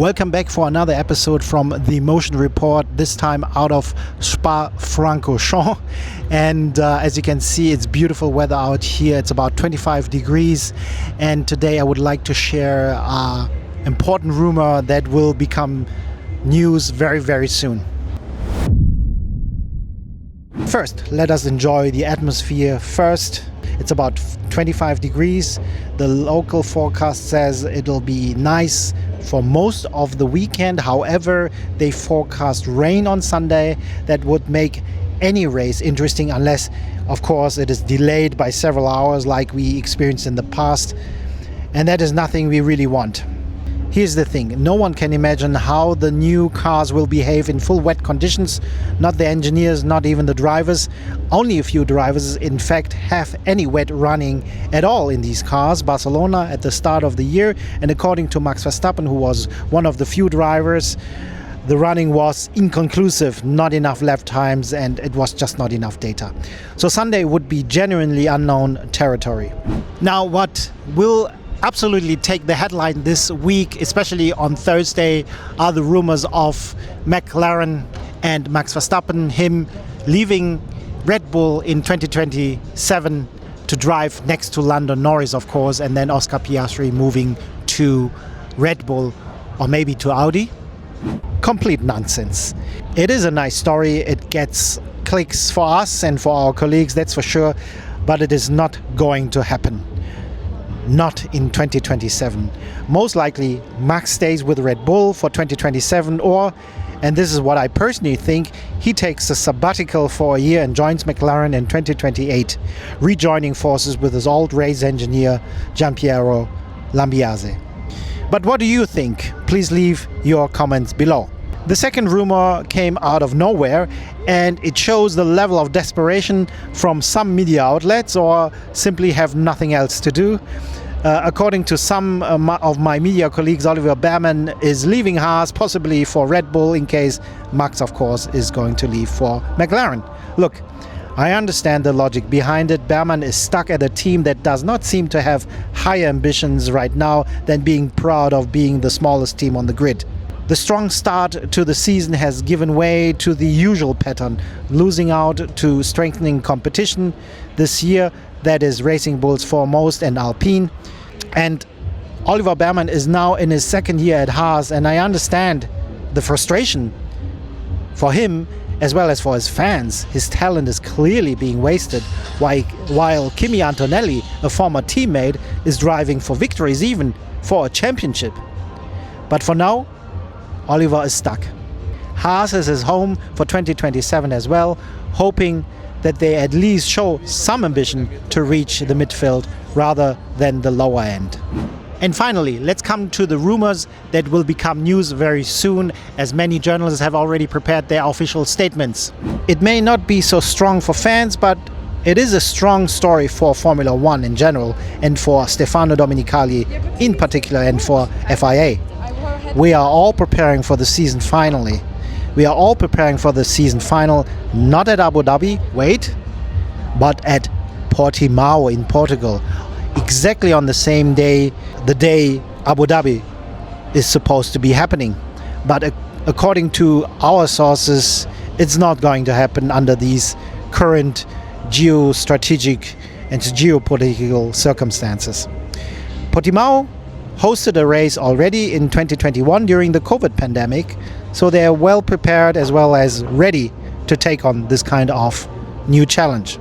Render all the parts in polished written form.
Welcome back for another episode from the Motion Report, this time out of Spa-Francorchamps. And as you can see, it's beautiful weather out here. It's about 25 degrees. And today I would like to share an important rumor that will become news very, very soon. First, let us enjoy the atmosphere first. It's about 25 degrees. The local forecast says it'll be nice for most of the weekend. However, they forecast rain on Sunday. That would make any race interesting unless, of course, it is delayed by several hours like we experienced in the past. And that is nothing we really want. Here's the thing, no one can imagine how the new cars will behave in full wet conditions. Not the engineers, not even the drivers. Only a few drivers, in fact, have any wet running at all in these cars. Barcelona at the start of the year, and according to Max Verstappen, who was one of the few drivers, the running was inconclusive, not enough lap times, and it was just not enough data. So Sunday would be genuinely unknown territory. Now, what will absolutely take the headline this week, especially on Thursday, are the rumors of McLaren and Max Verstappen, him leaving Red Bull in 2027 to drive next to Lando Norris, of course, and then Oscar Piastri moving to Red Bull or maybe to Audi. Complete nonsense. It is a nice story. It gets clicks for us and for our colleagues, that's for sure, but it is not going to happen. Not in 2027. Most likely Max stays with Red Bull for 2027, or, and this is what I personally think, he takes a sabbatical for a year and joins McLaren in 2028, rejoining forces with his old race engineer Gianpiero Lambiase. But what do you think? Please leave your comments below. The second rumor came out of nowhere, and it shows the level of desperation from some media outlets, or simply have nothing else to do. According to some of my media colleagues, Oliver Bearman is leaving Haas, possibly for Red Bull, in case Max, of course, is going to leave for McLaren. Look, I understand the logic behind it. Bearman is stuck at a team that does not seem to have higher ambitions right now than being proud of being the smallest team on the grid. The strong start to the season has given way to the usual pattern, losing out to strengthening competition this year, that is Racing Bulls foremost and Alpine. And Oliver Bearman is now in his second year at Haas, and I understand the frustration for him as well as for his fans. His talent is clearly being wasted, while Kimi Antonelli, a former teammate, is driving for victories, even for a championship. But for now, Oliver is stuck. Haas is his home for 2027 as well, hoping that they at least show some ambition to reach the midfield rather than the lower end. And finally, let's come to the rumors that will become news very soon, as many journalists have already prepared their official statements. It may not be so strong for fans, but it is a strong story for Formula One in general, and for Stefano Domenicali in particular, and for FIA. We are all preparing for the season finally. We are all preparing for the season final, not at Abu Dhabi, wait, but at Portimao in Portugal. Exactly on the same day, the day Abu Dhabi is supposed to be happening. But according to our sources, it's not going to happen under these current geostrategic and geopolitical circumstances. Portimao hosted a race already in 2021 during the COVID pandemic, so they are well prepared as well as ready to take on this kind of new challenge.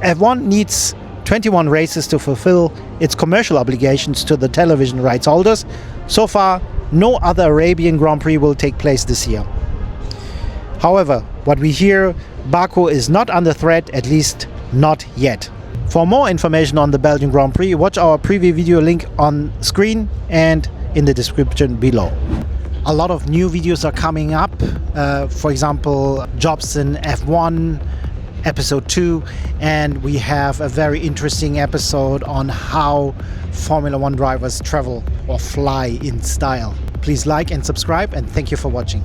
F1 needs 21 races to fulfill its commercial obligations to the television rights holders. So far, no other Arabian Grand Prix will take place this year. However, what we hear, Baku is not under threat, at least not yet. For more information on the Belgian Grand Prix, watch our preview video link on screen and in the description below. A lot of new videos are coming up, for example, Jobs in F1, episode 2, and we have a very interesting episode on how Formula One drivers travel or fly in style. Please like and subscribe, and thank you for watching.